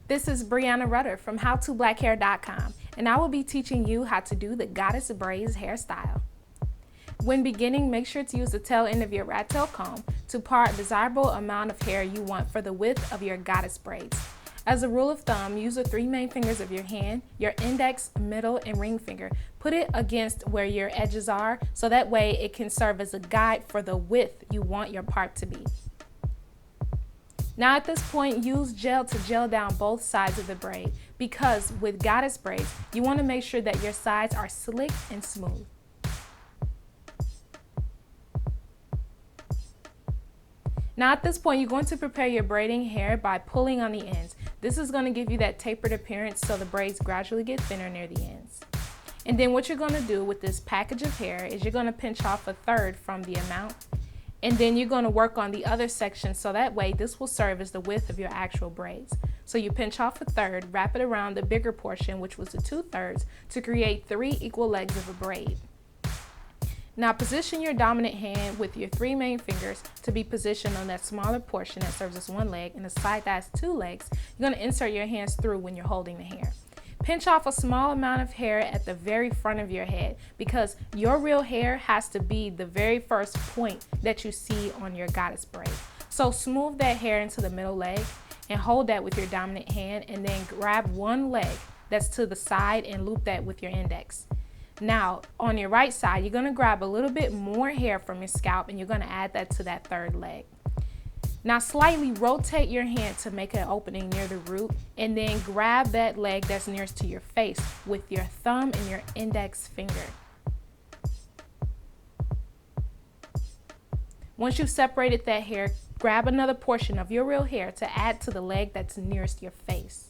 This is Breanna Rutter from howtoblackhair.com, and I will be teaching you how to do the Goddes Braids hairstyle. When beginning, make sure to use the tail end of your rat tail comb to part a desirable amount of hair you want for the width of your Goddes braids. As a rule of thumb, use the three main fingers of your hand, your index, middle, and ring finger. Put it against where your edges are so that way it can serve as a guide for the width you want your part to be. Now at this point, use gel to gel down both sides of the braid because with Goddes braids, you want to make sure that your sides are slick and smooth. Now at this point, you're going to prepare your braiding hair by pulling on the ends. This is going to give you that tapered appearance so the braids gradually get thinner near the ends. And then what you're going to do with this package of hair is you're going to pinch off a third from the amount. And then you're going to work on the other section so that way this will serve as the width of your actual braids. So you pinch off a third, wrap it around the bigger portion, which was the 2/3, to create 3 equal legs of a braid. Now position your dominant hand with your 3 main fingers to be positioned on that smaller portion that serves as 1 leg, and the side that has 2 legs, you're going to insert your hands through when you're holding the hair. Pinch off a small amount of hair at the very front of your head because your real hair has to be the very first point that you see on your Goddes braid. So smooth that hair into the middle leg and hold that with your dominant hand, and then grab 1 leg that's to the side and loop that with your index. Now on your right side, you're going to grab a little bit more hair from your scalp and you're going to add that to that 3rd leg. Now slightly rotate your hand to make an opening near the root, and then grab that leg that's nearest to your face with your thumb and your index finger. Once you've separated that hair, grab another portion of your real hair to add to the leg that's nearest your face.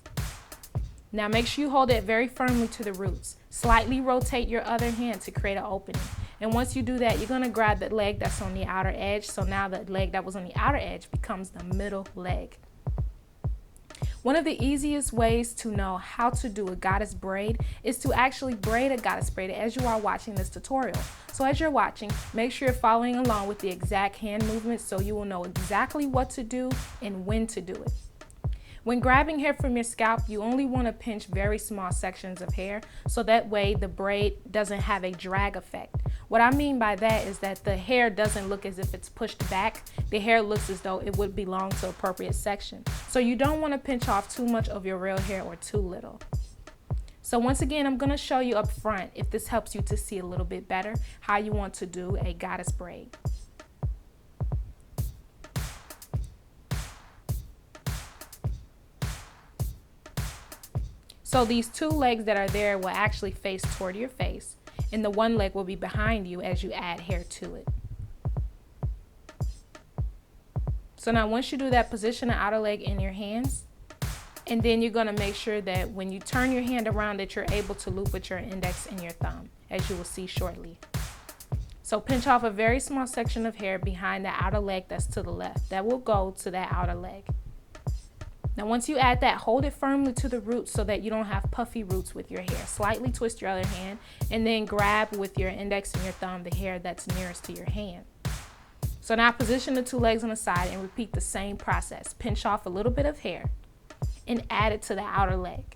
Now make sure you hold it very firmly to the roots. Slightly rotate your other hand to create an opening. And once you do that, you're going to grab that leg that's on the outer edge. So now the leg that was on the outer edge becomes the middle leg. One of the easiest ways to know how to do a Goddes braid is to actually braid a Goddes braid as you are watching this tutorial. So as you're watching, make sure you're following along with the exact hand movements so you will know exactly what to do and when to do it. When grabbing hair from your scalp, you only want to pinch very small sections of hair so that way the braid doesn't have a drag effect. What I mean by that is that the hair doesn't look as if it's pushed back. The hair looks as though it would belong to appropriate section. So you don't want to pinch off too much of your real hair or too little. So once again, I'm going to show you up front, if this helps you to see a little bit better, how you want to do a Goddes braid. So these 2 legs that are there will actually face toward your face, and the 1 leg will be behind you as you add hair to it. So now once you do that, position the outer leg in your hands, and then you're going to make sure that when you turn your hand around that you're able to loop with your index and your thumb, as you will see shortly. So pinch off a very small section of hair behind the outer leg that's to the left. That will go to that outer leg. Now once you add that, hold it firmly to the roots so that you don't have puffy roots with your hair. Slightly twist your other hand and then grab with your index and your thumb the hair that's nearest to your hand. So now position the 2 legs on the side and repeat the same process. Pinch off a little bit of hair and add it to the outer leg.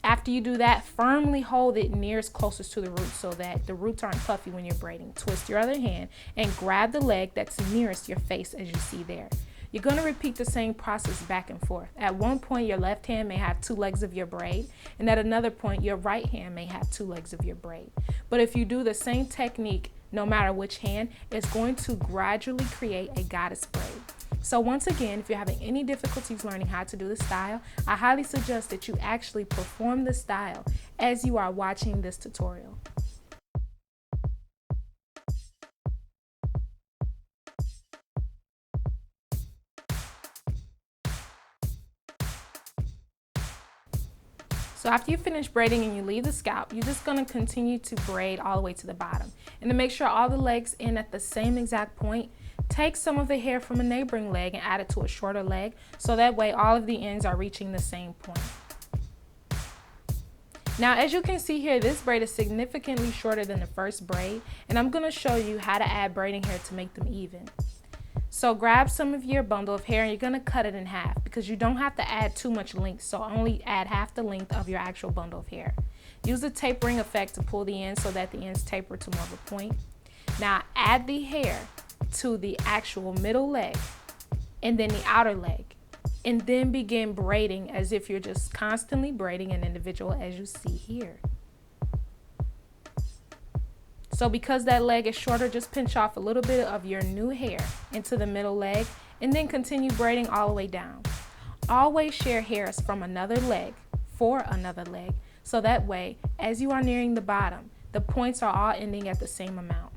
After you do that, firmly hold it nearest closest to the roots so that the roots aren't puffy when you're braiding. Twist your other hand and grab the leg that's nearest your face as you see there. You're going to repeat the same process back and forth. At one point, your left hand may have 2 legs of your braid, and at another point, your right hand may have 2 legs of your braid. But if you do the same technique, no matter which hand, it's going to gradually create a Goddes braid. So once again, if you're having any difficulties learning how to do the style, I highly suggest that you actually perform the style as you are watching this tutorial. So after you finish braiding and you leave the scalp, you're just going to continue to braid all the way to the bottom. And to make sure all the legs end at the same exact point, take some of the hair from a neighboring leg and add it to a shorter leg, so that way all of the ends are reaching the same point. Now as you can see here, this braid is significantly shorter than the first braid, and I'm going to show you how to add braiding hair to make them even. So grab some of your bundle of hair and you're going to cut it in half because you don't have to add too much length. So only add half the length of your actual bundle of hair. Use the tapering effect to pull the ends so that the ends taper to more of a point. Now add the hair to the actual middle leg and then the outer leg. And then begin braiding as if you're just constantly braiding an individual as you see here. So because that leg is shorter, just pinch off a little bit of your new hair into the middle leg and then continue braiding all the way down. Always share hairs from another leg for another leg, so that way, as you are nearing the bottom, the points are all ending at the same amount.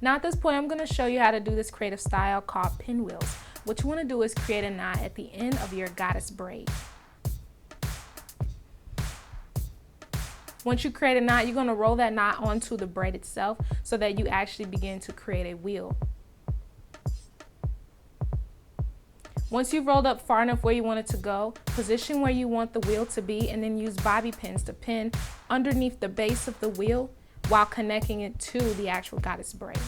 Now at this point, I'm going to show you how to do this creative style called pinwheels. What you want to do is create a knot at the end of your Goddes braid. Once you create a knot, you're going to roll that knot onto the braid itself so that you actually begin to create a wheel. Once you've rolled up far enough where you want it to go, position where you want the wheel to be and then use bobby pins to pin underneath the base of the wheel while connecting it to the actual Goddes braid.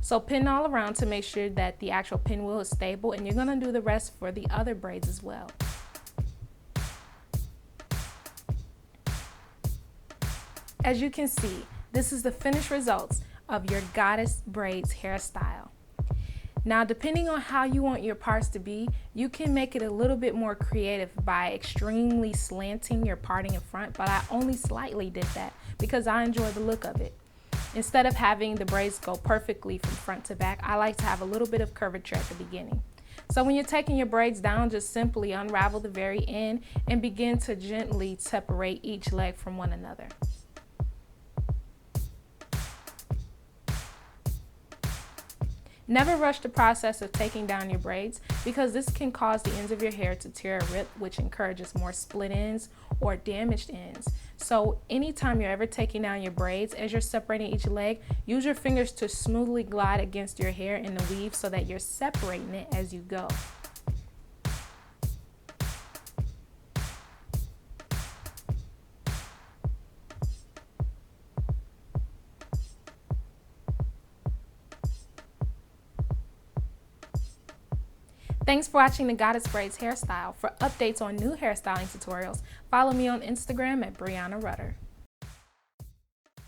So pin all around to make sure that the actual pinwheel is stable, and you're going to do the rest for the other braids as well. As you can see, this is the finished results of your Goddes braids hairstyle. Now, depending on how you want your parts to be, you can make it a little bit more creative by extremely slanting your parting in front, but I only slightly did that because I enjoy the look of it. Instead of having the braids go perfectly from front to back, I like to have a little bit of curvature at the beginning. So when you're taking your braids down, just simply unravel the very end and begin to gently separate each leg from one another. Never rush the process of taking down your braids because this can cause the ends of your hair to tear or rip, which encourages more split ends or damaged ends. So anytime you're ever taking down your braids, as you're separating each leg, use your fingers to smoothly glide against your hair in the weave so that you're separating it as you go. Thanks for watching the Goddes Braids hairstyle. For updates on new hairstyling tutorials, follow me on Instagram at Breanna Rutter.